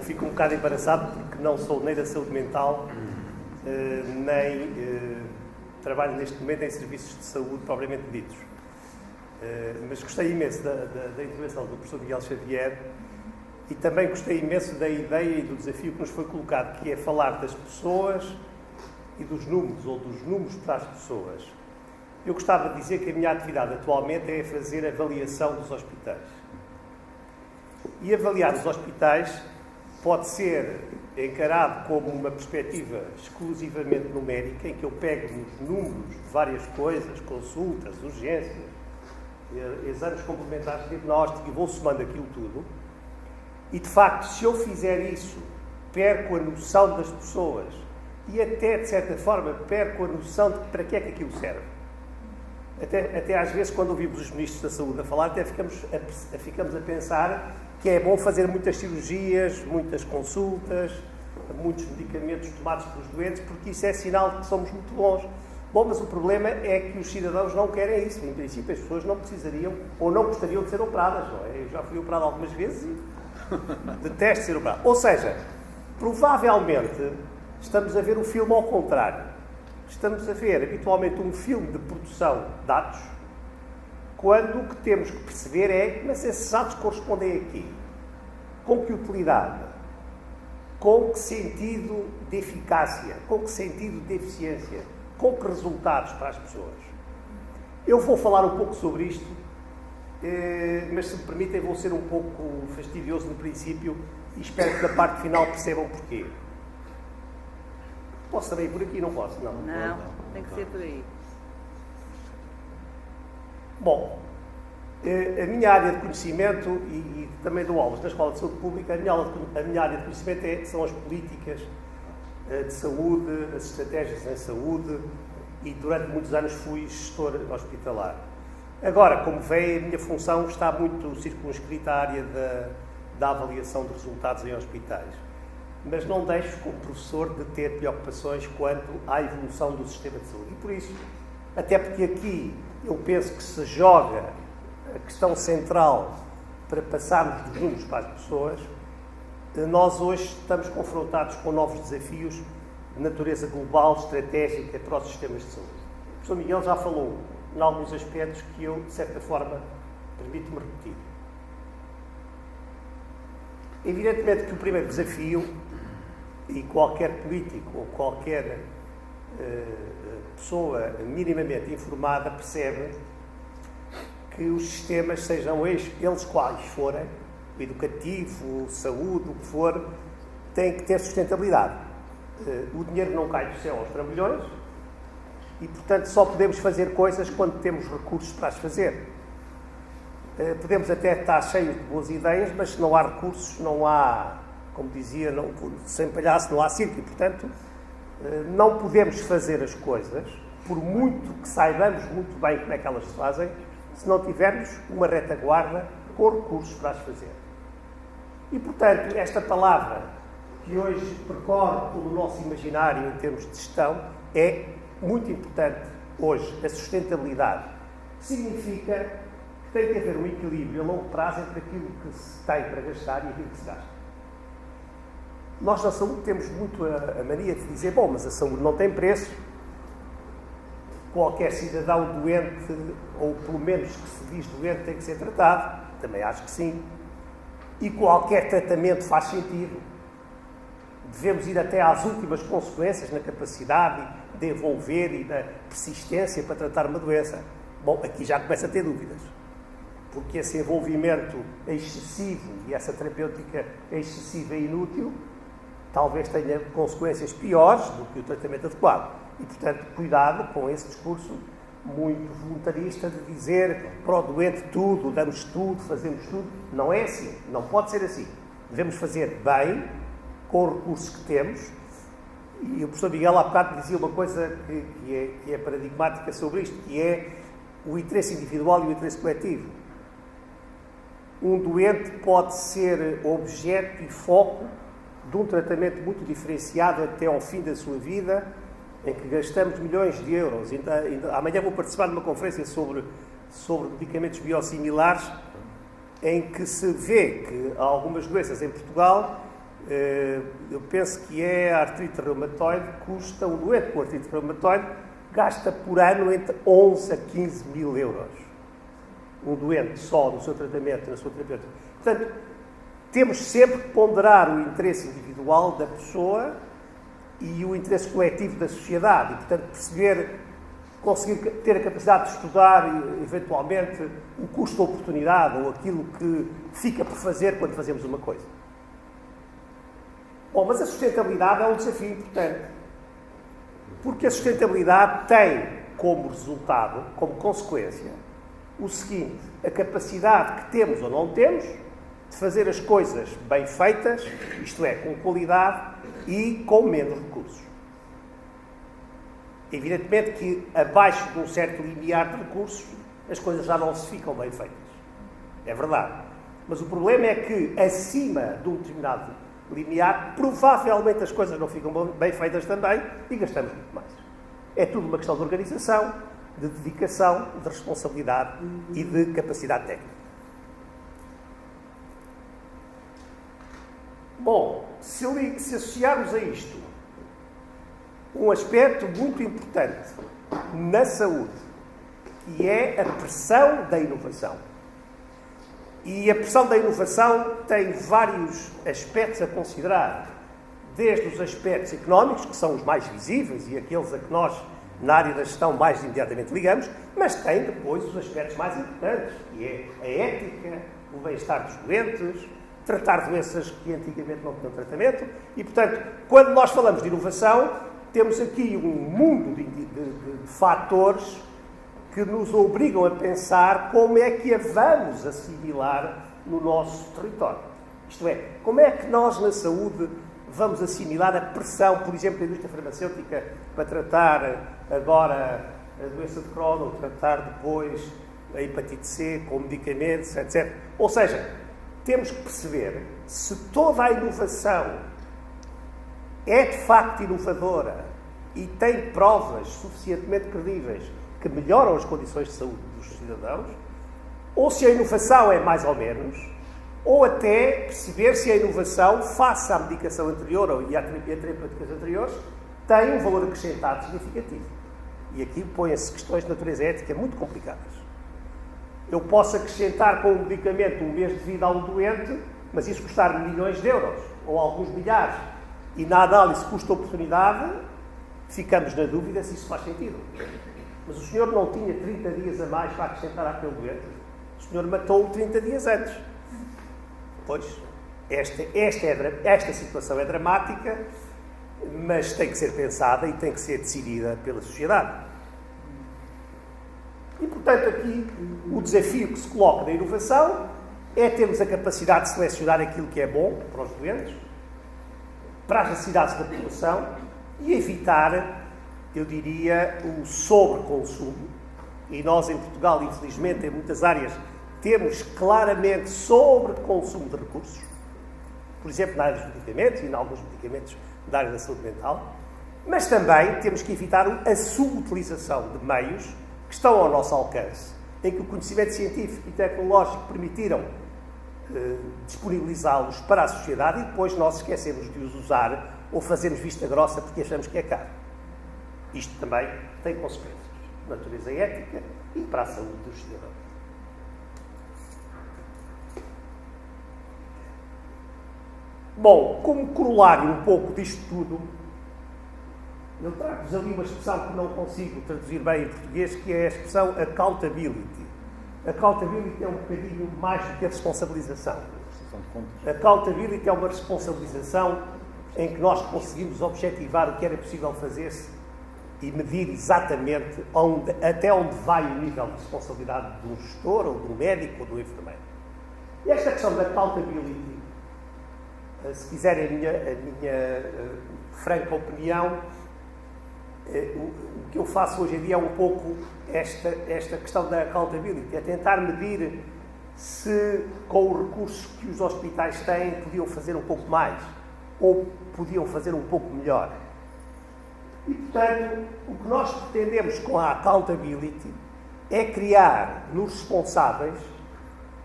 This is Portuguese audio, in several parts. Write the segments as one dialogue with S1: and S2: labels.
S1: fico um bocado embaraçado porque não sou nem da saúde mental, nem trabalho neste momento em serviços de saúde propriamente ditos. Mas gostei imenso da intervenção do professor Miguel Xavier e também gostei imenso da ideia e do desafio que nos foi colocado, que é falar das pessoas e dos números, ou dos números para as pessoas. Eu gostava de dizer que a minha atividade atualmente é fazer avaliação dos hospitais. E avaliar os hospitais pode ser encarado como uma perspectiva exclusivamente numérica, em que eu pego nos números de várias coisas, consultas, urgências, exames complementares de diagnóstico, e vou somando aquilo tudo. E, de facto, se eu fizer isso, perco a noção das pessoas e até, de certa forma, perco a noção de para que é que aquilo serve. Até às vezes, quando ouvimos os ministros da Saúde a falar, até ficamos a pensar que é bom fazer muitas cirurgias, muitas consultas, muitos medicamentos tomados pelos doentes, porque isso é sinal de que somos muito bons. Bom, mas o problema é que os cidadãos não querem isso. Em princípio, as pessoas não precisariam ou não gostariam de ser operadas, não é? Eu já fui operado algumas vezes e detesto ser operado. Ou seja, provavelmente estamos a ver o filme ao contrário. Estamos a ver, habitualmente, um filme de produção de dados, quando o que temos que perceber é, mas esses dados correspondem a quê? Com que utilidade? Com que sentido de eficácia? Com que sentido de eficiência? Com que resultados para as pessoas? Eu vou falar um pouco sobre isto, mas se me permitem vou ser um pouco fastidioso no princípio e espero que na parte final percebam porquê. Posso também ir por aqui? Não posso? Não,
S2: tem que ser por aí.
S1: Bom, a minha área de conhecimento, e também dou aulas na Escola de Saúde Pública, a minha área de conhecimento são as políticas de saúde, as estratégias em saúde, e durante muitos anos fui gestor hospitalar. Agora, como veem, a minha função está muito circunscrita à área da avaliação de resultados em hospitais. Mas não deixo, como professor, de ter preocupações quanto à evolução do sistema de saúde. E por isso, até porque aqui eu penso que se joga a questão central para passarmos dos números para as pessoas, nós hoje estamos confrontados com novos desafios de natureza global, estratégica para os sistemas de saúde. O professor Miguel já falou em alguns aspectos que eu, de certa forma, permito-me repetir. Evidentemente que o primeiro desafio, e qualquer político ou qualquer pessoa minimamente informada percebe que os sistemas, sejam eles quais forem, o educativo, saúde, o que for, têm que ter sustentabilidade. O dinheiro não cai do céu aos trambolhões e, portanto, só podemos fazer coisas quando temos recursos para as fazer. Podemos até estar cheios de boas ideias, mas se não há recursos, não há, como dizia, sem palhaço não há circo. E, portanto, não podemos fazer as coisas, por muito que saibamos muito bem como é que elas se fazem, se não tivermos uma retaguarda com recursos para as fazer. E, portanto, esta palavra que hoje percorre pelo nosso imaginário em termos de gestão é muito importante hoje, a sustentabilidade. Significa que tem que haver um equilíbrio a longo prazo entre aquilo que se tem para gastar e aquilo que se gasta. Nós na saúde temos muito a mania de dizer, bom, mas a saúde não tem preço, qualquer cidadão doente, ou pelo menos que se diz doente, tem que ser tratado, também acho que sim, e qualquer tratamento faz sentido. Devemos ir até às últimas consequências na capacidade de envolver e na persistência para tratar uma doença. Bom, aqui já começa a ter dúvidas, porque esse envolvimento excessivo e essa terapêutica excessiva e inútil talvez tenha consequências piores do que o tratamento adequado. E, portanto, cuidado com esse discurso muito voluntarista de dizer para o doente tudo, damos tudo, fazemos tudo. Não é assim, não pode ser assim. Devemos fazer bem, com os recursos que temos. E o professor Miguel há bocado dizia uma coisa que é paradigmática sobre isto, que é o interesse individual e o interesse coletivo. Um doente pode ser objeto e foco de um tratamento muito diferenciado até ao fim da sua vida, em que gastamos milhões de euros. Amanhã vou participar numa conferência sobre medicamentos biosimilares, em que se vê que há algumas doenças em Portugal Eu penso que é a artrite reumatoide, custa, um doente com artrite reumatoide gasta por ano entre 11 a 15 mil euros. Um doente só no seu tratamento, na sua terapêutica. Portanto, temos sempre que ponderar o interesse individual da pessoa e o interesse coletivo da sociedade e, portanto, conseguir ter a capacidade de estudar, eventualmente, o custo-oportunidade ou aquilo que fica por fazer quando fazemos uma coisa. Bom, mas a sustentabilidade é um desafio importante, porque a sustentabilidade tem como resultado, como consequência, o seguinte: a capacidade que temos ou não temos de fazer as coisas bem feitas, isto é, com qualidade e com menos recursos. Evidentemente que abaixo de um certo limiar de recursos as coisas já não se ficam bem feitas. É verdade. Mas o problema é que acima de um determinado limiar, provavelmente as coisas não ficam bem feitas também e gastamos muito mais. É tudo uma questão de organização, de dedicação, de responsabilidade e de capacidade técnica. Bom, se associarmos a isto um aspecto muito importante na saúde, que é a pressão da inovação. E a pressão da inovação tem vários aspectos a considerar, desde os aspectos económicos, que são os mais visíveis e aqueles a que nós, na área da gestão, mais imediatamente ligamos, mas tem depois os aspectos mais importantes, que é a ética, o bem-estar dos doentes, tratar doenças que antigamente não tinham tratamento. E, portanto, quando nós falamos de inovação, temos aqui um mundo de fatores que nos obrigam a pensar como é que a vamos assimilar no nosso território. Isto é, como é que nós, na saúde, vamos assimilar a pressão, por exemplo, da indústria farmacêutica para tratar agora a doença de Crohn ou tratar depois a hepatite C com medicamentos, etc. Ou seja, temos que perceber se toda a inovação é de facto inovadora e tem provas suficientemente credíveis que melhoram as condições de saúde dos cidadãos, ou se a inovação é mais ou menos, ou até perceber se a inovação, face à medicação anterior e a terapêuticas anteriores, tem um valor acrescentado significativo. E aqui põem-se questões de natureza ética muito complicadas. Eu posso acrescentar com um medicamento um mês de vida a um doente, mas isso custar milhões de euros, ou alguns milhares, e na análise custo-oportunidade, ficamos na dúvida se isso faz sentido. Mas o senhor não tinha 30 dias a mais para acrescentar àquele doente. O senhor matou-o 30 dias antes. Pois, esta situação é dramática, mas tem que ser pensada e tem que ser decidida pela sociedade. E, portanto, aqui o desafio que se coloca na inovação é termos a capacidade de selecionar aquilo que é bom para os doentes, para as necessidades da população e evitar, eu diria, o sobreconsumo. E nós, em Portugal, infelizmente, em muitas áreas, temos claramente sobreconsumo de recursos. Por exemplo, na área dos medicamentos e em alguns medicamentos da área da saúde mental. Mas também temos que evitar a subutilização de meios que estão ao nosso alcance, em que o conhecimento científico e tecnológico permitiram disponibilizá-los para a sociedade e depois nós esquecemos de os usar ou fazemos vista grossa porque achamos que é caro. Isto também tem consequências de natureza ética e para a saúde dos cidadãos. Bom, como corolário um pouco disto tudo, eu trago-vos ali uma expressão que não consigo traduzir bem em português, que é a expressão accountability. Accountability é um bocadinho mais do que a responsabilização. Accountability é uma responsabilização em que nós conseguimos objetivar o que era possível fazer-se e medir exatamente até onde vai o nível de responsabilidade de um gestor, ou de um médico, ou de um enfermeiro. E esta questão da accountability, se quiserem a minha franca opinião, o que eu faço hoje em dia é um pouco esta questão da accountability, é tentar medir se, com os recursos que os hospitais têm, podiam fazer um pouco mais, ou podiam fazer um pouco melhor. E, portanto, o que nós pretendemos com a accountability é criar nos responsáveis,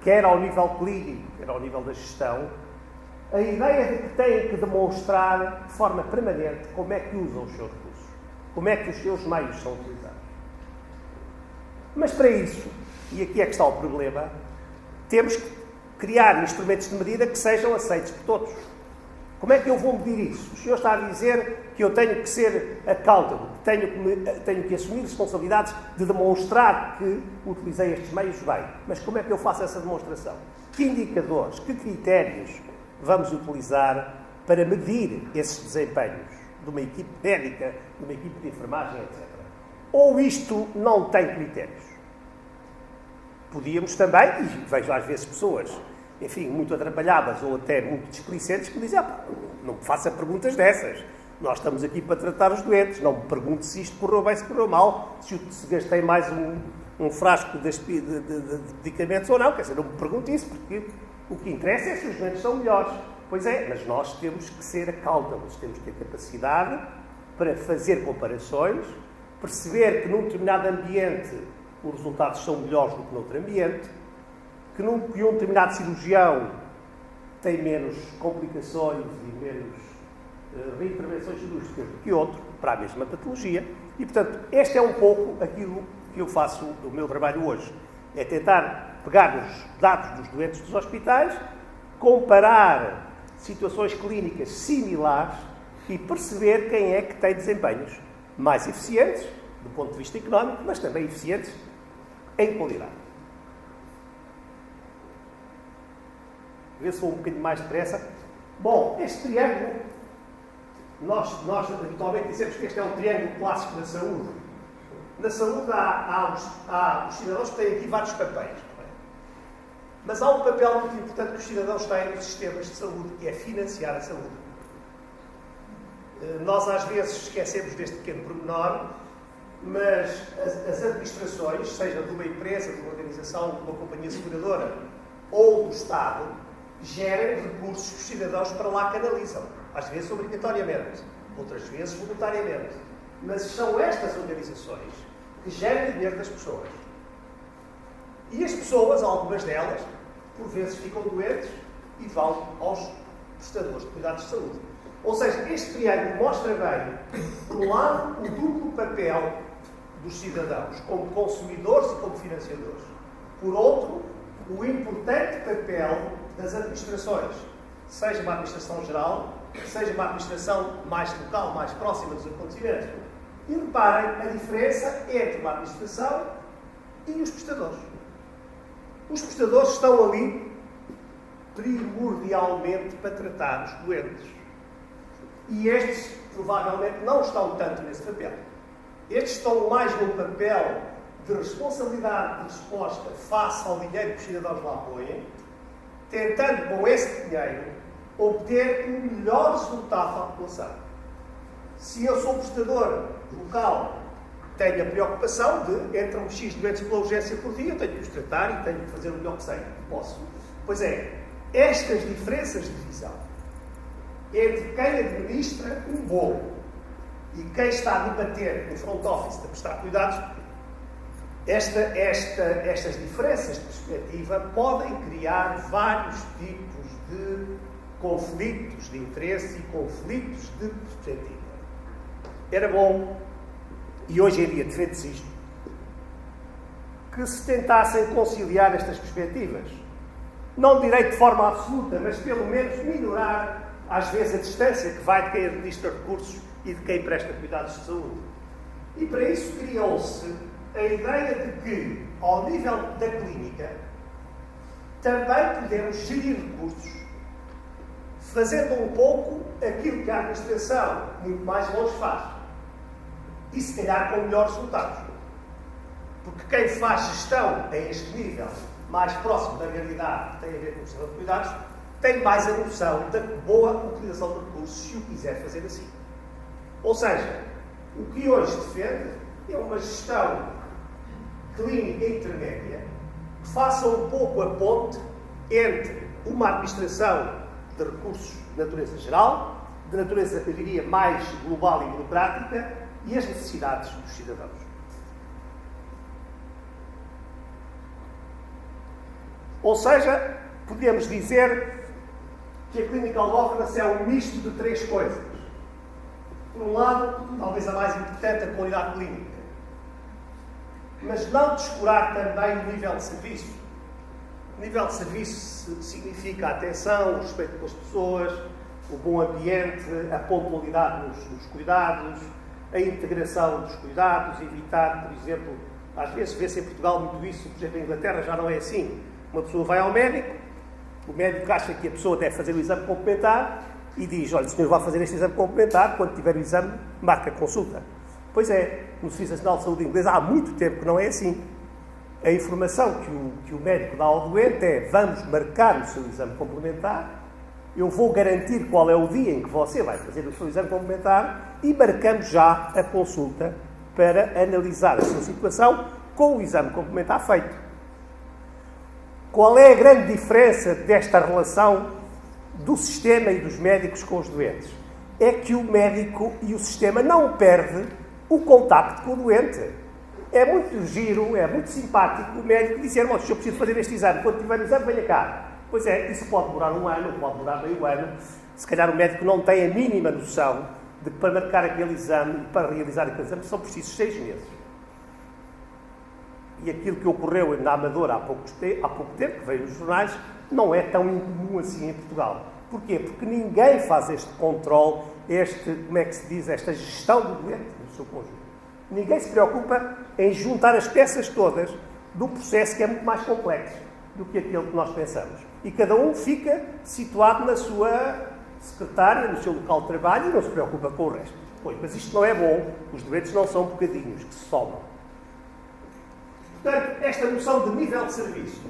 S1: quer ao nível clínico, quer ao nível da gestão, a ideia de que têm que demonstrar de forma permanente como é que usam os seus recursos, como é que os seus meios são utilizados. Mas para isso, e aqui é que está o problema, temos que criar instrumentos de medida que sejam aceitos por todos. Como é que eu vou medir isso? O senhor está a dizer que eu tenho que ser accountable, tenho que assumir responsabilidades de demonstrar que utilizei estes meios bem. Mas como é que eu faço essa demonstração? Que indicadores, que critérios vamos utilizar para medir esses desempenhos de uma equipe médica, de uma equipe de enfermagem, etc. Ou isto não tem critérios? Podíamos também, e vejo às vezes pessoas, enfim, muito atrapalhadas ou até muito displicentes, que dizem, não me faça perguntas dessas. Nós estamos aqui para tratar os doentes. Não me pergunte se isto correu bem, se correu mal, se gastei mais um frasco de medicamentos ou não. Quer dizer, não me pergunte isso, porque o que interessa é se os doentes são melhores. Pois é, mas nós temos que ser accountable, temos que ter capacidade para fazer comparações, perceber que num determinado ambiente os resultados são melhores do que noutro ambiente, que um determinado cirurgião tem menos complicações e menos reintervenções cirúrgicas do que outro, para a mesma patologia. E, portanto, este é um pouco aquilo que eu faço do meu trabalho hoje. É tentar pegar os dados dos doentes dos hospitais, comparar situações clínicas similares e perceber quem é que tem desempenhos mais eficientes, do ponto de vista económico, mas também eficientes em qualidade. Vê se vou um bocadinho mais depressa. Bom, este triângulo, nós habitualmente dizemos que este é um triângulo clássico da saúde. Na saúde há os cidadãos que têm aqui vários papéis. Mas há um papel muito importante que os cidadãos têm nos sistemas de saúde, que é financiar a saúde. Nós às vezes esquecemos deste pequeno pormenor, mas as administrações, seja de uma empresa, de uma organização, de uma companhia seguradora ou do Estado, gerem recursos que os cidadãos para lá canalizam. Às vezes obrigatoriamente, outras vezes voluntariamente. Mas são estas organizações que gerem o dinheiro das pessoas. E as pessoas, algumas delas, por vezes ficam doentes e vão aos prestadores de cuidados de saúde. Ou seja, este triângulo mostra bem, por um lado, o duplo papel dos cidadãos como consumidores e como financiadores. Por outro, o importante papel das administrações, seja uma administração geral, seja uma administração mais local, mais próxima dos acontecimentos. E reparem a diferença entre uma administração e os prestadores. Os prestadores estão ali primordialmente para tratar os doentes. E estes, provavelmente, não estão tanto nesse papel. Estes estão mais num papel de responsabilidade de resposta face ao dinheiro que os cidadãos lá põem, tentando, com esse dinheiro, obter um melhor resultado para a população. Se eu sou prestador local, tenho a preocupação de, entram X doentes pela urgência por dia, eu tenho que os tratar e tenho que fazer o melhor que sei. Posso. Pois é, estas diferenças de visão entre quem administra um bolo e quem está a debater no front office a prestar cuidados, estas diferenças de perspectiva podem criar vários tipos de conflitos de interesse e conflitos de perspectiva. Era bom, e hoje em dia defende-se isto, que se tentassem conciliar estas perspectivas. Não direi de forma absoluta, mas pelo menos minorar às vezes a distância que vai de quem administra recursos e de quem presta cuidados de saúde. E para isso criou-se a ideia de que, ao nível da clínica, também podemos gerir recursos, fazendo um pouco aquilo que a administração muito mais longe faz. E se calhar com melhores resultados. Porque quem faz gestão a este nível, mais próximo da realidade que tem a ver com o sistema de cuidados, tem mais a noção da boa utilização de recursos se o quiser fazer assim. Ou seja, o que hoje defende é uma gestão clínica intermédia que faça um pouco a ponte entre uma administração de recursos de natureza geral, de natureza, eu diria, mais global e burocrática, e as necessidades dos cidadãos. Ou seja, podemos dizer que a Clinical Governance é um misto de três coisas. Por um lado, talvez a mais importante, a qualidade clínica. Mas não descurar também o nível de serviço. O nível de serviço significa a atenção, o respeito pelas pessoas, o bom ambiente, a pontualidade nos cuidados, a integração dos cuidados, evitar, por exemplo, às vezes vê-se em Portugal muito isso, por exemplo, em Inglaterra já não é assim. Uma pessoa vai ao médico, o médico acha que a pessoa deve fazer o exame complementar e diz, olha, o senhor vai fazer este exame complementar, quando tiver o exame, marca a consulta. Pois é, no Serviço Nacional de Saúde Inglês há muito tempo que não é assim. A informação que o médico dá ao doente é, vamos marcar o seu exame complementar, eu vou garantir qual é o dia em que você vai fazer o seu exame complementar e marcamos já a consulta para analisar a sua situação com o exame complementar feito. Qual é a grande diferença desta relação do sistema e dos médicos com os doentes? É que o médico e o sistema não perdem o contacto com o doente. É muito giro, é muito simpático o médico dizer, se eu preciso fazer este exame, quando tiver o exame, venha cá. Pois é, isso pode demorar um ano, pode demorar meio ano. Se calhar o médico não tem a mínima noção de que para marcar aquele exame e para realizar aquele exame são precisos 6 meses. E aquilo que ocorreu na Amadora há pouco tempo, que veio nos jornais, não é tão incomum assim em Portugal. Porquê? Porque ninguém faz este controle, esta gestão do doente no seu conjunto. Ninguém se preocupa em juntar as peças todas de um processo que é muito mais complexo do que aquele que nós pensamos. E cada um fica situado na sua secretária, no seu local de trabalho e não se preocupa com o resto. Pois, mas isto não é bom. Os doentes não são bocadinhos que se somam. Portanto, esta noção de nível de serviço,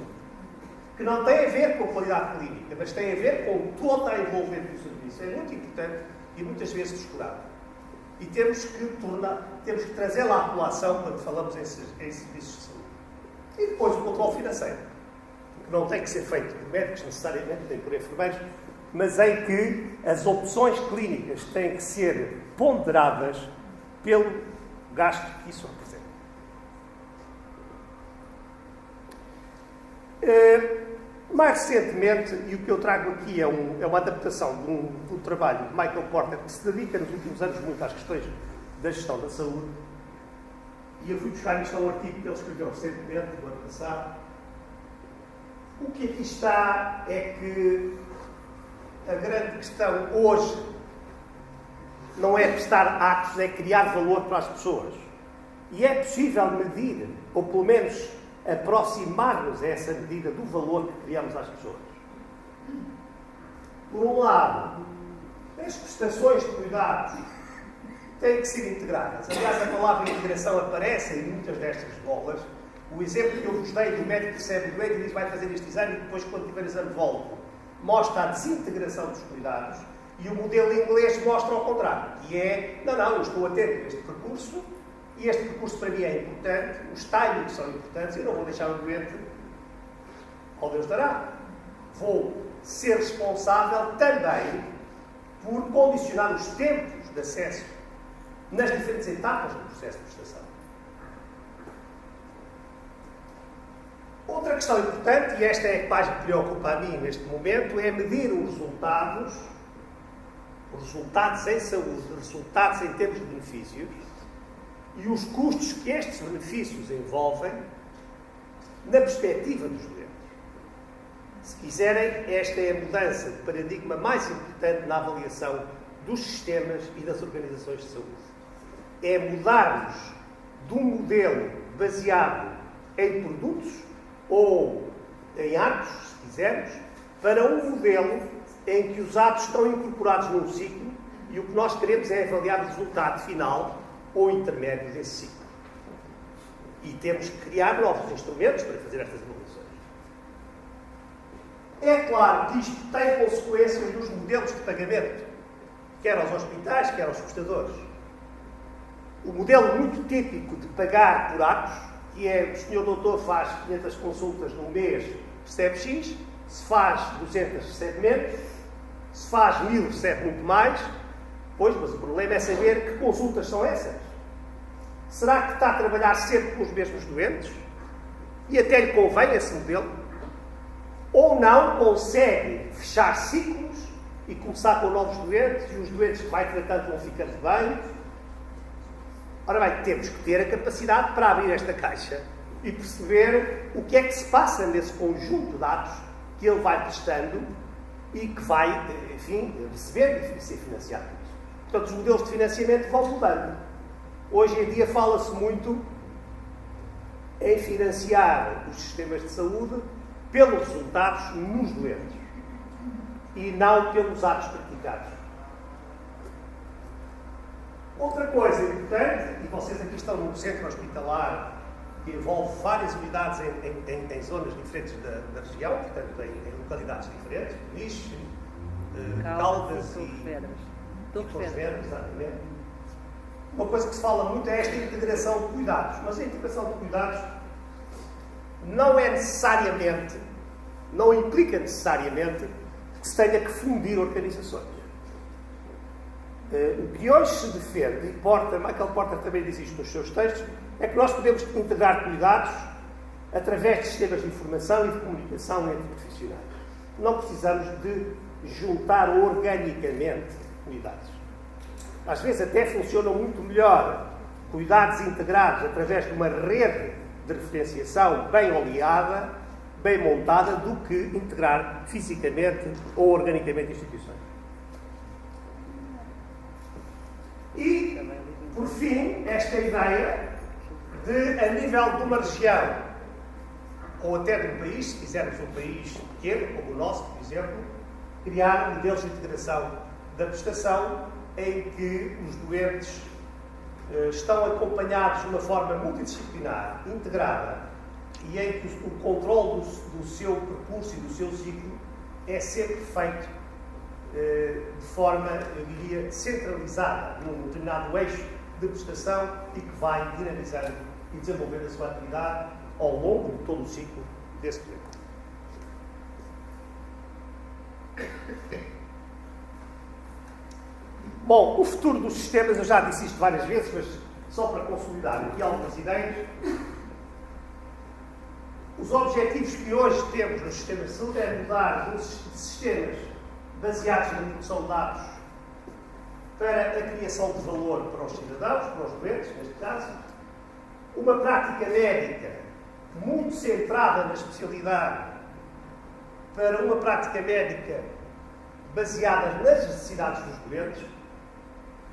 S1: que não tem a ver com a qualidade clínica, mas tem a ver com toda a envolvente do serviço, é muito importante e muitas vezes descurado. E temos que trazê-la à colação quando falamos em serviços de saúde. E depois o controle financeiro, que não tem que ser feito por médicos necessariamente, nem por enfermeiros, mas em que as opções clínicas têm que ser ponderadas pelo gasto que isso representa. Mais recentemente, e o que eu trago aqui é uma adaptação de um trabalho de Michael Porter, que se dedica nos últimos anos muito às questões da gestão da saúde, e eu fui buscar isto a um artigo que ele escreveu recentemente, no ano passado. O que aqui está é que a grande questão hoje não é prestar atos, é criar valor para as pessoas. E é possível medir, ou pelo menos aproximar-nos a essa medida do valor que criamos às pessoas. Por um lado, as prestações de cuidados têm que ser integradas. Aliás, a palavra integração aparece em muitas destas bolas. O exemplo que eu vos dei do médico que recebe o doente e diz vai fazer este exame e depois, quando tiver exame, volta, mostra a desintegração dos cuidados, e o modelo inglês mostra ao contrário, que é, eu estou atento a este percurso, e este percurso para mim é importante, os timings são importantes, eu não vou deixar o doente ao Deus dará. Vou ser responsável também por condicionar os tempos de acesso nas diferentes etapas do processo de prestação. Outra questão importante, e esta é a que mais me preocupa a mim neste momento, é medir os resultados em saúde, resultados em termos de benefícios, e os custos que estes benefícios envolvem na perspectiva dos doentes. Se quiserem, esta é a mudança de paradigma mais importante na avaliação dos sistemas e das organizações de saúde. É mudarmos de um modelo baseado em produtos ou em atos, se quisermos, para um modelo em que os atos estão incorporados num ciclo e o que nós queremos é avaliar o resultado final ou intermédio desse ciclo. E temos que criar novos instrumentos para fazer estas avaliações. É claro que isto tem consequências nos modelos de pagamento, quer aos hospitais, quer aos prestadores. O modelo muito típico de pagar por atos, que é o senhor doutor faz 500 consultas num mês, recebe X, se faz 200, recebe menos, se faz 1000, recebe muito mais. Pois, mas o problema é saber que consultas são essas. Será que está a trabalhar sempre com os mesmos doentes? E até lhe convém esse modelo? Ou não consegue fechar ciclos
S2: e começar com novos doentes, e os doentes que vai tratando vão ficando bem. Ora bem, temos que ter a capacidade para abrir esta caixa e perceber o que é que se passa nesse conjunto de dados que ele vai prestando e que vai, enfim, receber e ser financiado. Portanto, os modelos de financiamento vão mudando. Hoje em dia fala-se muito em financiar os sistemas de saúde pelos resultados nos doentes e não pelos atos praticados. Outra coisa importante, e vocês aqui estão num centro hospitalar que envolve várias unidades em zonas diferentes da região, portanto em localidades diferentes, Lixo, Caldas e Torres Vedras, exatamente. Uma coisa que se fala muito é esta integração de cuidados, mas a integração de cuidados não é necessariamente, não implica necessariamente que se tenha que fundir organizações. O que hoje se defende, e Michael Porter também diz isto nos seus textos, é que nós podemos integrar cuidados através de sistemas de informação e de comunicação entre profissionais. Não precisamos de juntar organicamente cuidados. Às vezes até funcionam muito melhor cuidados integrados através de uma rede de referenciação bem oleada, bem montada, do que integrar fisicamente ou organicamente instituições. E, por fim, esta ideia de, a nível de uma região, ou até de um país, se quisermos um país pequeno, como o nosso, por exemplo, criar modelos de integração da prestação em que os doentes estão acompanhados de uma forma multidisciplinar, integrada, e em que o controle do seu percurso e do seu ciclo é sempre feito de forma, eu diria, centralizada num determinado eixo de prestação e que vai dinamizando e desenvolvendo a sua atividade ao longo de todo o ciclo desse tempo. Bom, o futuro dos sistemas, eu já disse isto várias vezes, mas só para consolidar aqui algumas ideias. Os objetivos que hoje temos nos sistemas de saúde é mudar de sistemas baseados na produção de dados para a criação de valor para os cidadãos, para os doentes, neste caso, uma prática médica muito centrada na especialidade para uma prática médica baseada nas necessidades dos doentes,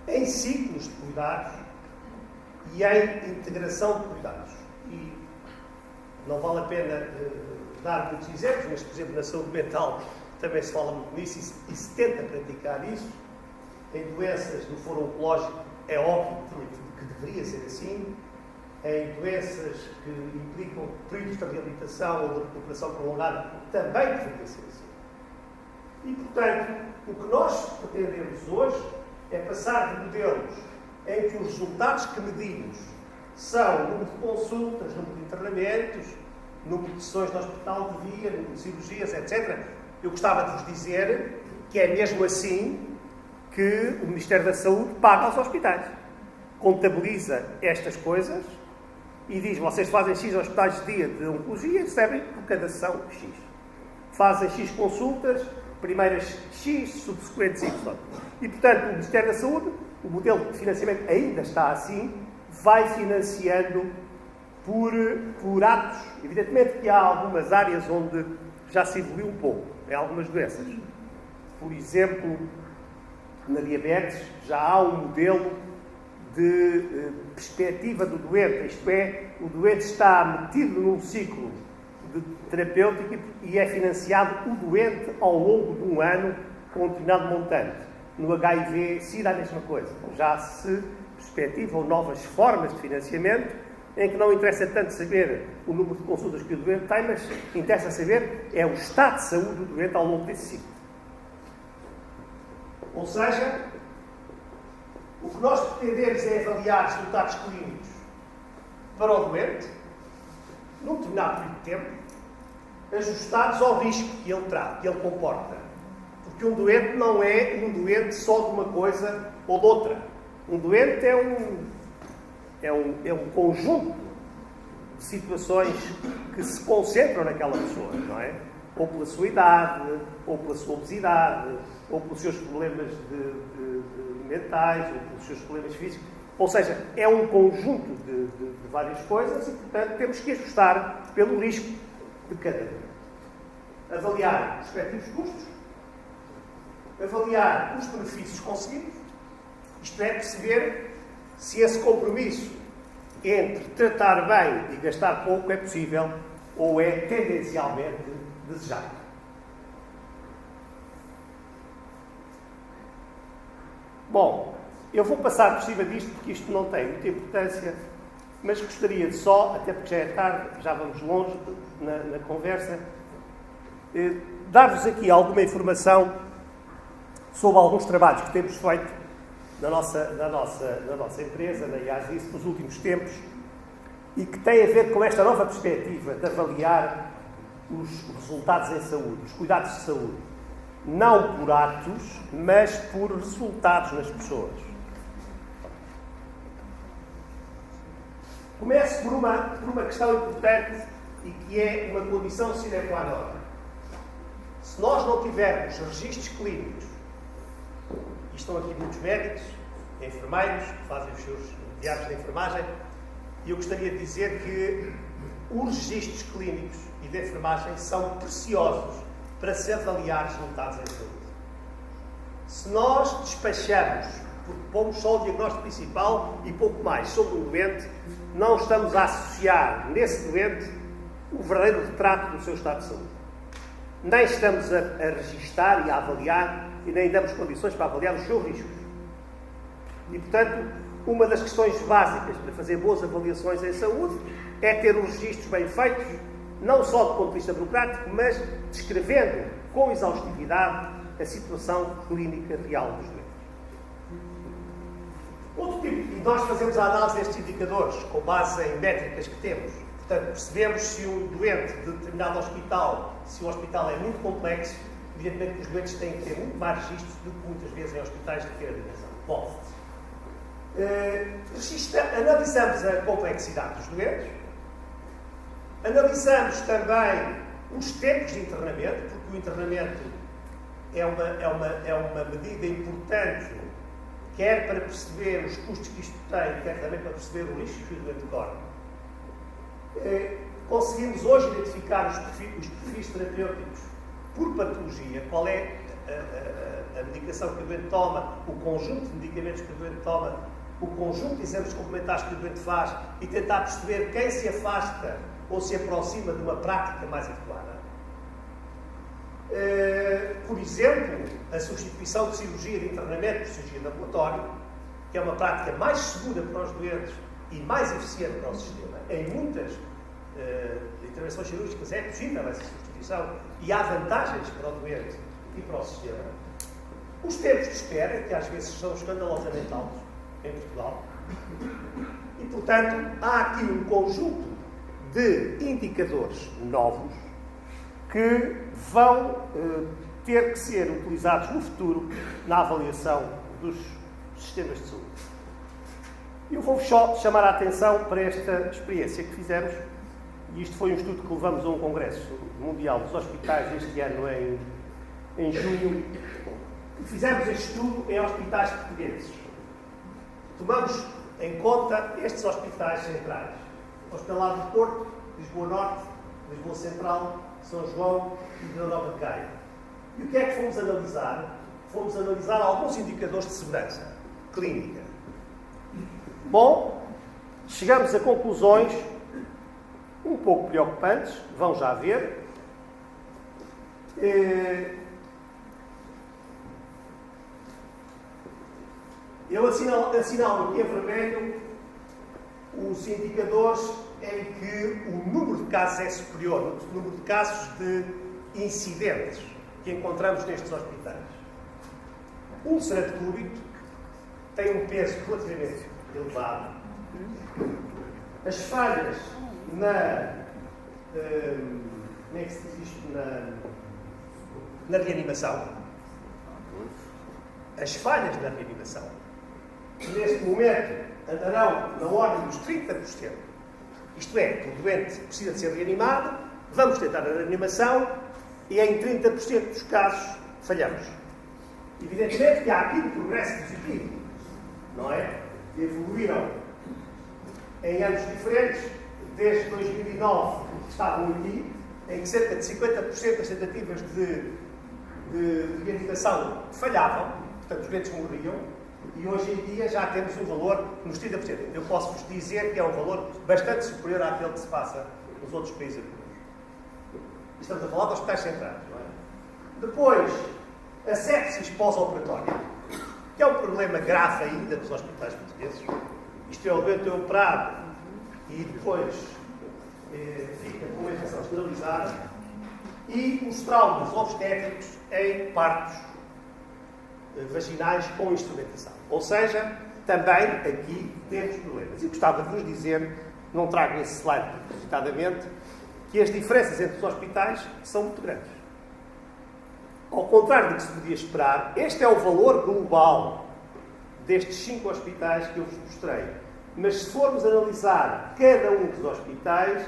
S2: em ciclos de cuidados e em integração de cuidados. E não vale a pena dar muitos exemplos, mas, por exemplo, na saúde mental também se fala muito nisso e se tenta praticar isso. Em doenças do foro oncológico é óbvio que deveria ser assim. Em doenças que implicam períodos de reabilitação ou de recuperação prolongada também deveria ser assim. E, portanto, o que nós pretendemos hoje é passar de modelos em que os resultados que medimos são número de consultas, número de internamentos, número de sessões no hospital de dia, número de cirurgias, etc. Eu gostava de vos dizer que é mesmo assim que o Ministério da Saúde paga aos hospitais. Contabiliza estas coisas e diz: vocês fazem X hospitais de dia de oncologia e recebem por cada sessão X. Fazem X consultas, primeiras X, subsequentes Y. E, portanto, o Ministério da Saúde, o modelo de financiamento ainda está assim, vai financiando por atos. Evidentemente que há algumas áreas onde já se evoluiu um pouco, em algumas doenças. Por exemplo, na diabetes já há um modelo de perspectiva do doente, isto é, o doente está metido num ciclo terapêutico e é financiado o doente ao longo de um ano com um determinado montante. No HIV, SIDA, a mesma coisa. Já se perspectivam novas formas de financiamento em que não interessa tanto saber o número de consultas que o doente tem, mas interessa saber é o estado de saúde do doente ao longo desse ciclo. Ou seja, o que nós pretendemos é avaliar resultados clínicos para o doente, num determinado período de tempo, ajustados ao risco que ele traz, que ele comporta. Porque um doente não é um doente só de uma coisa ou de outra. Um doente é um conjunto de situações que se concentram naquela pessoa, não é?
S1: ou pela sua idade, ou pela sua obesidade, ou pelos seus problemas mentais, ou pelos seus problemas físicos. Ou seja, é um conjunto de várias coisas e, portanto, temos que ajustar pelo risco de cada um. Avaliar os respectivos custos, avaliar os benefícios conseguidos, isto é, perceber se esse compromisso entre tratar bem e gastar pouco é possível ou é tendencialmente desejável. Bom, eu vou passar por cima disto porque isto não tem muita importância, mas gostaria de só, até porque já é tarde, já vamos longe na conversa, dar-vos aqui alguma informação sobre alguns trabalhos que temos feito na nossa empresa, na IASIS, nos últimos tempos, e que têm a ver com esta nova perspectiva de avaliar os resultados em saúde, os cuidados de saúde. Não por atos, mas por resultados nas pessoas. Começo por uma questão importante e que é uma condição sine qua non. Se nós não tivermos registros clínicos, e estão aqui muitos médicos, enfermeiros, que fazem os seus diários de enfermagem, e eu gostaria de dizer que os registros clínicos e de enfermagem são preciosos para se avaliar resultados em saúde. Se nós despachamos, porque pomos só o diagnóstico principal e pouco mais sobre o doente, não estamos a associar nesse doente o verdadeiro retrato do seu estado de saúde. Nem estamos a registar e a avaliar e nem damos condições para avaliar os seus riscos. E, portanto, uma das questões básicas para fazer boas avaliações em saúde é ter os registros bem feitos, não só do ponto de vista burocrático, mas descrevendo com exaustividade a situação clínica real dos doentes. Outro tipo, e nós fazemos a análise destes indicadores com base em métricas que temos. Portanto, percebemos se um doente de determinado hospital, se o hospital é muito complexo, evidentemente que os doentes têm que ter muito mais registros do que muitas vezes em hospitais de pequena dimensão. Bom, analisamos a complexidade dos doentes, analisamos também os tempos de internamento, porque o internamento é uma medida importante, quer para perceber os custos que isto tem, quer também para perceber o risco que o doente corre. Conseguimos hoje identificar os perfis terapêuticos por patologia, qual é a medicação que o doente toma, o conjunto de medicamentos que o doente toma, o conjunto de exames complementares que o doente faz e tentar perceber quem se afasta ou se aproxima de uma prática mais adequada. Por exemplo, a substituição de cirurgia de internamento por cirurgia de ambulatório, que é uma prática mais segura para os doentes e mais eficiente para o sistema. Em muitas intervenções cirúrgicas é possível essa substituição e há vantagens para o doente e para o sistema. Os tempos de espera, que às vezes são escandalosamente altos em Portugal, e, portanto, há aqui um conjunto de indicadores novos que vão ter que ser utilizados no futuro na avaliação dos sistemas de saúde. Eu vou-vos só chamar a atenção para esta experiência que fizemos, e isto foi um estudo que levamos a um congresso mundial dos hospitais este ano em junho, e fizemos este estudo em hospitais portugueses. Tomamos em conta estes hospitais centrais: Hospital do Porto, Lisboa Norte, Lisboa Central, São João e Vila Nova de Gaia. E o que é que fomos analisar? Fomos analisar alguns indicadores de segurança clínica. Bom, chegamos a conclusões um pouco preocupantes, vão já ver. Eu assinalo aqui a vermelho os indicadores em que o número de casos é superior, o número de casos de incidentes que encontramos nestes hospitais. O ulcerante clúbito tem um peso relativamente elevado. As falhas como é que se diz isto? Na reanimação. As falhas na reanimação, neste momento, andarão na ordem dos 30%. Isto é, o doente precisa de ser reanimado, vamos tentar a reanimação
S2: e em 30% dos casos falhamos. Evidentemente que há aqui um progresso positivo, não é? Evoluíram em anos diferentes, desde 2009 estavam aqui, em que cerca de 50% das tentativas de reanimação falhavam, portanto os doentes morriam, e hoje em dia já temos um valor nos 30%. Eu posso-vos dizer que é um valor bastante superior àquele que se passa nos outros países europeus. Estamos a falar de hospitais centrais, não é? Depois, a sepsis pós-operatória, que é um problema grave ainda dos hospitais portugueses. Isto é, o doente é operado e depois fica com uma infecção generalizada, e os traumas obstétricos em partos vaginais com instrumentação. Ou seja, também aqui temos problemas. E gostava de vos dizer, não trago esse slide propositadamente, que as diferenças entre os hospitais são muito grandes. Ao contrário do que se podia esperar, este é o valor global destes 5 hospitais que eu vos mostrei. Mas se formos analisar cada um dos hospitais,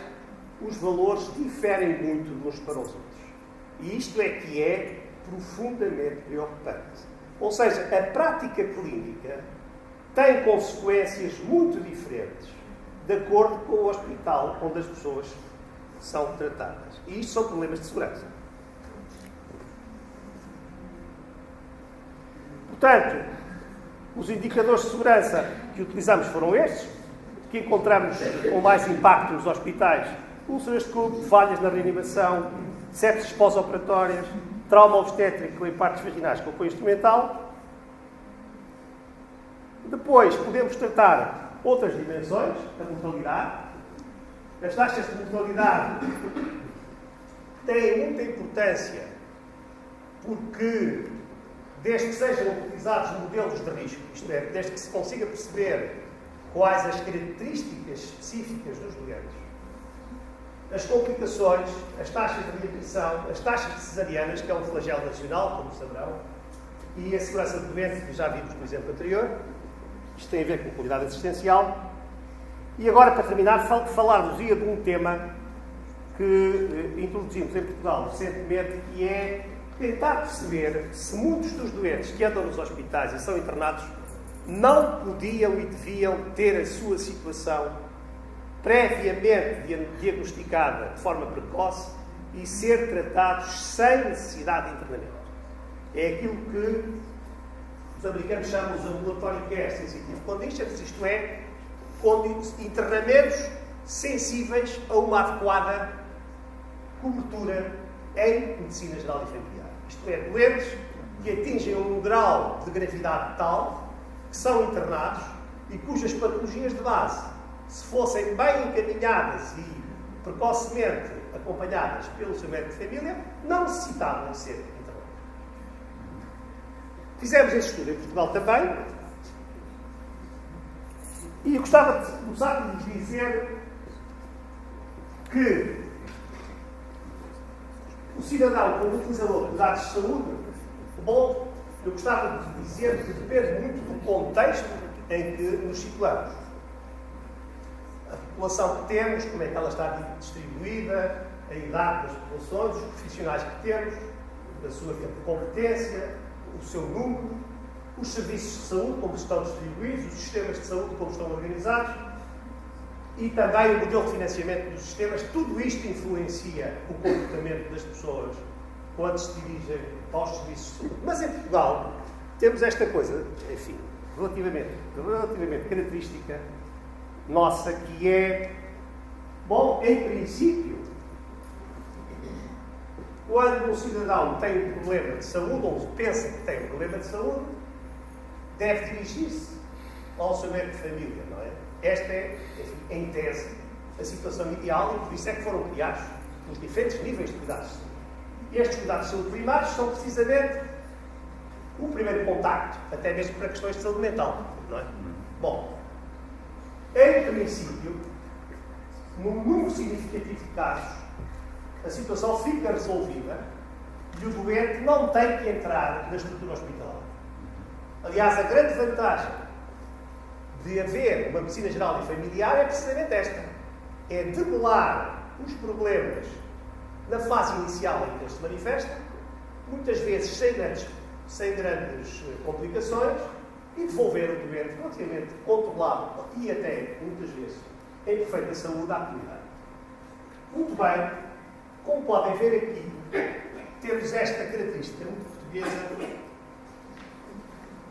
S2: os valores diferem muito de uns para os outros. E isto é que é profundamente preocupante. Ou seja, a prática clínica tem consequências muito diferentes de acordo com o hospital onde as pessoas são tratadas. E isto são problemas de segurança. Portanto, os indicadores de segurança que utilizamos foram estes, que encontramos com mais impacto nos hospitais: úlceras de cubo, falhas na reanimação, sepsis pós-operatórias, trauma obstétrico em partes vaginais com apoio instrumental. Depois podemos tratar outras dimensões, a mortalidade. As taxas de mortalidade têm muita importância porque, desde que sejam utilizados modelos de risco, isto é, desde que se consiga perceber quais as características específicas dos doentes, as complicações, as taxas de readmissão, as taxas de cesarianas, que é um flagelo nacional, como saberão, e a segurança do doente, que já vimos no exemplo anterior. Isto tem a ver com qualidade assistencial. E agora, para terminar, falar-vos-ia de um tema que introduzimos em Portugal recentemente, que é tentar perceber se muitos dos doentes que andam nos hospitais e são internados não podiam e deviam ter a sua situação previamente diagnosticada de forma precoce e ser tratados sem necessidade de internamento. É aquilo que os americanos chamam de ambulatory care sensitive conditions, isto é, internamentos sensíveis a uma adequada cobertura em medicina geral e familiar. Isto é, doentes que atingem um grau de gravidade tal que são internados e cujas patologias de base, se fossem bem encaminhadas e precocemente acompanhadas pelo seu médico de família, não necessitavam de ser internados. Fizemos esse estudo em Portugal também e eu gostava de começar por lhes dizer que o cidadão, como utilizador de dados de saúde, bom, eu gostava de dizer que depende muito do contexto em que nos situamos. A população que temos, como é que ela está distribuída, a idade das populações, os profissionais que temos, a sua competência, o seu número, os serviços de saúde, como estão distribuídos, os sistemas de saúde, como estão organizados, e também o modelo de financiamento dos sistemas. Tudo isto influencia o comportamento das pessoas quando se dirigem aos serviços de saúde. Mas em Portugal temos esta coisa, enfim, relativamente característica nossa, que é, bom, em princípio, quando um cidadão tem um problema de saúde, ou pensa que tem um problema de saúde, deve dirigir-se ao seu médico de família, não é? Esta é, enfim, em tese, a situação ideal, e por isso é que foram criados os diferentes níveis de cuidados de saúde. E estes cuidados de saúde primários são precisamente o primeiro contacto, até mesmo para questões de saúde mental, não é? Bom, em princípio, num número significativo de casos, a situação fica resolvida e o doente não tem que entrar na estrutura hospitalar. Aliás, a grande vantagem de haver uma medicina geral e familiar é precisamente esta: é debelar os problemas na fase inicial em que ele se manifesta, muitas vezes sem grandes complicações, e devolver o doente relativamente controlado e até, muitas vezes, em perfeita saúde à atividade. Muito bem, como podem ver aqui, temos esta característica muito portuguesa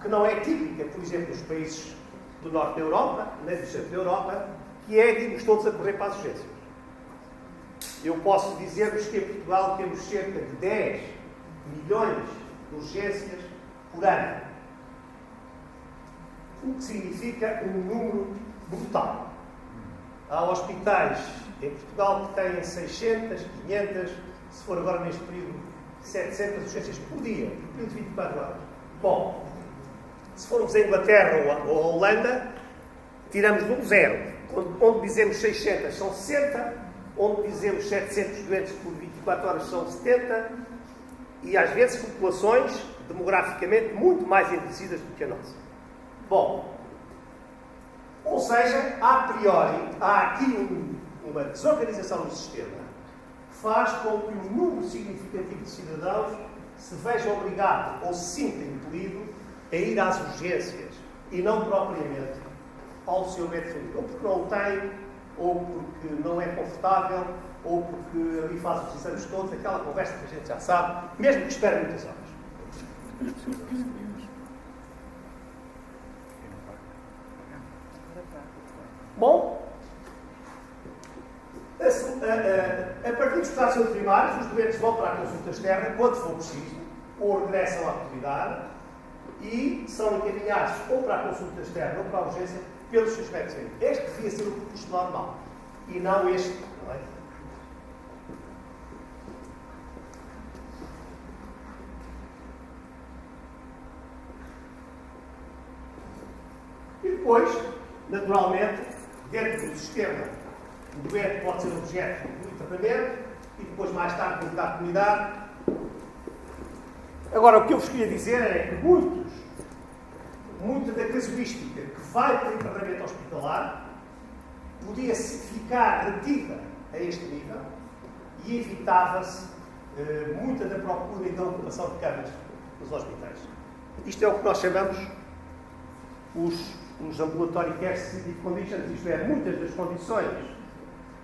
S2: que não é típica, por exemplo, nos países do norte da Europa, nem do centro da Europa, que é de irmos todos a correr para as urgências. Eu posso dizer-vos que em Portugal temos cerca de 10 milhões de urgências por ano. O que significa um número brutal. Há hospitais em Portugal que têm 600, 500, se for agora neste período, 700 urgências por dia, por período de 24 horas. Bom, se formos a Inglaterra ou a Holanda, tiramos de um zero. Onde dizemos 600 são 60, onde dizemos 700 doentes por 24 horas são 70, e às vezes populações demograficamente muito mais envelhecidas do que a nossa. Bom, ou seja, a priori, há aqui uma desorganização do sistema que faz com que um número significativo de cidadãos se veja obrigado ou se sinta impelido a ir às urgências e não propriamente ao seu médico, ou porque não o tem, ou porque não é confortável, ou porque ali faz os exames todos, aquela conversa que a gente já sabe, mesmo que espere muitas horas. Bom, a partir dos cuidados primários, os doentes vão para a consulta externa quando for preciso, ou regressam à atividade e são encaminhados ou para a consulta externa ou para a urgência pelos seus médicos. Este devia ser o percurso normal e não este, não é? E depois, naturalmente, dentro do sistema, o doente pode ser objeto do tratamento e depois, mais tarde, da comunidade. Agora, o que eu vos queria dizer é que muita da casuística que vai para o internamento hospitalar podia ficar retida a este nível e evitava-se muita da procura e da ocupação de camas nos hospitais. Isto é o que nós chamamos os ambulatory care specific conditions, isto é, muitas das condições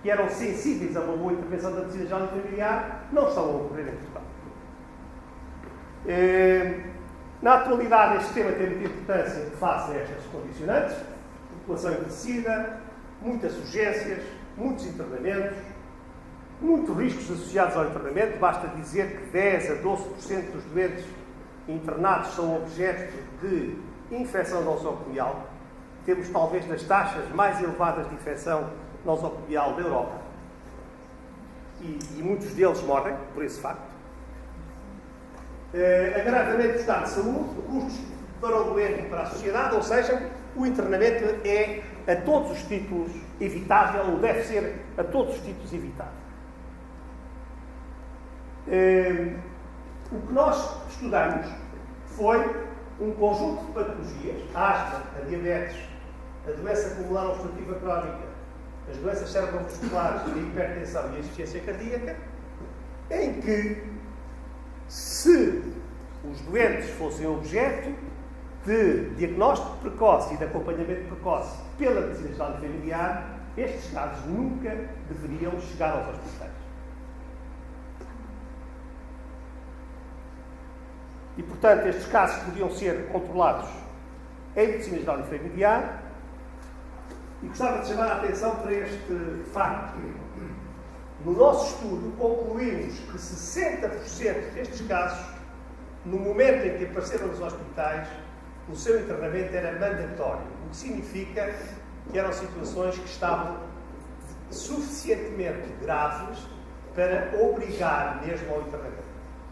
S2: que eram sensíveis a uma boa intervenção da medicina geral e familiar não estão a ocorrer em Portugal. Na atualidade, este tema tem muita importância face a estas condicionantes: população envelhecida, muitas urgências, muitos internamentos, muitos riscos associados ao internamento. Basta dizer que 10 a 12% dos doentes internados são objeto de infecção nosocomial. Temos talvez das taxas mais elevadas de infecção nosocomial da Europa. E muitos deles morrem por esse facto. Agravamento do estado de saúde, custos para o doente e para a sociedade, ou seja, o internamento é a todos os títulos evitável, ou deve ser a todos os títulos evitável. O que nós estudamos foi um conjunto de patologias: a asma, a diabetes, a doença pulmonar obstrutiva crónica, as doenças cerebrovasculares, a hipertensão e a insuficiência cardíaca, em que, se os doentes fossem objeto de diagnóstico precoce e de acompanhamento precoce pela medicina geral e familiar, estes casos nunca deveriam chegar aos hospitais. E, portanto, estes casos podiam ser controlados em medicina geral e familiar. E gostava de chamar a atenção para este facto. No nosso estudo, concluímos que 60% destes casos, no momento em que apareceram nos hospitais, o seu internamento era mandatório, o que significa que eram situações que estavam suficientemente graves para obrigar mesmo ao internamento.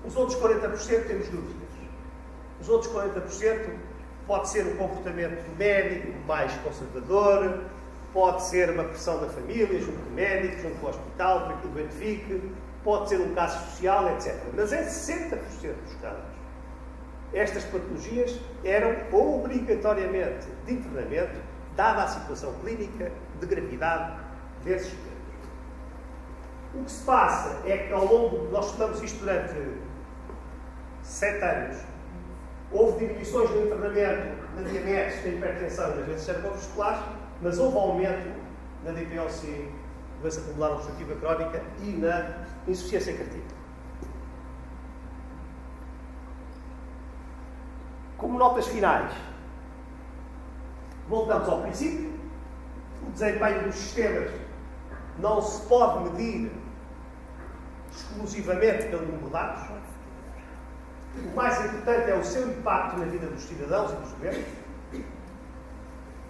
S2: Os outros 40% temos dúvidas. Os outros 40% pode ser um comportamento médico mais conservador, pode ser uma pressão da família, junto do médico, junto ao hospital, para que o doente fique, pode ser um caso social, etc. Mas em 60% dos casos, estas patologias eram obrigatoriamente de internamento, dada a situação clínica de gravidade desses doentes. O que se passa é que ao longo, nós estudamos isto durante 7 anos, houve diminuições no internamento na diabetes, na hipertensão e nas doenças cerebrovasculares, mas houve aumento na DPOC, doença pulmonar obstrutiva crónica, e na insuficiência cardíaca. Como notas finais, voltamos ao princípio. O desempenho dos sistemas não se pode medir exclusivamente pelo número de dados. O mais importante é o seu impacto na vida dos cidadãos e dos governos.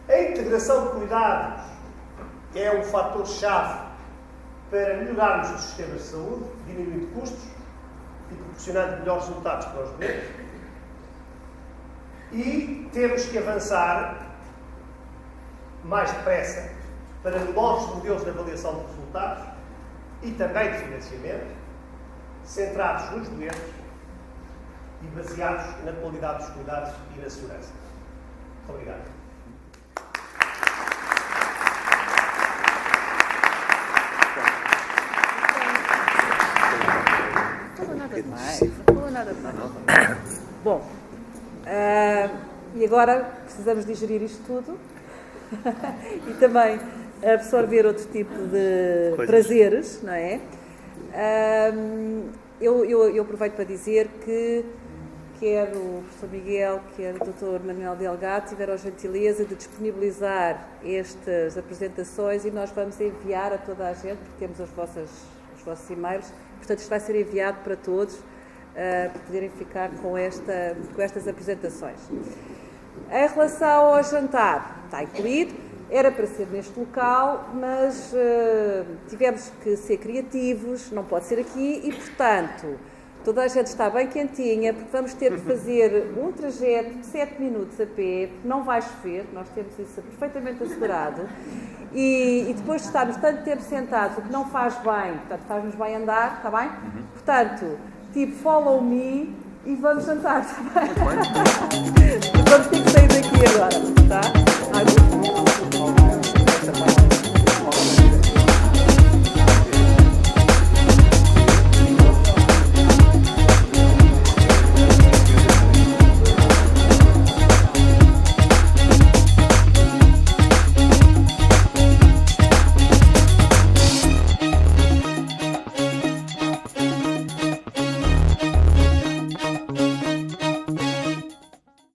S2: A integração de cuidados é um fator-chave para melhorarmos os sistemas de saúde, diminuindo custos e proporcionando melhores resultados para os governos. E temos que avançar mais depressa para novos modelos de avaliação de resultados e também de financiamento, centrados nos doentes e baseados na qualidade dos cuidados e na segurança. Muito obrigado.
S3: Não falou nada demais. Bom, e agora precisamos digerir isto tudo e também absorver outro tipo de prazeres, não é? Eu aproveito para dizer que quer o professor Miguel, quer o Dr. Manuel Delgado tiveram a gentileza de disponibilizar estas apresentações e nós vamos enviar a toda a gente, porque temos os vossos e-mails, portanto isto vai ser enviado para todos, para poderem ficar com estas apresentações. Em relação ao jantar, está incluído, era para ser neste local, mas tivemos que ser criativos, não pode ser aqui e, portanto, toda a gente está bem quentinha, porque vamos ter de fazer um trajeto de 7 minutos a pé, não vai chover, nós temos isso perfeitamente assegurado, e depois de estarmos tanto tempo sentados, o que não faz bem, portanto, faz-nos bem andar, está bem? Portanto, tipo, follow me e vamos jantar, está bem? Vamos ter que sair daqui agora.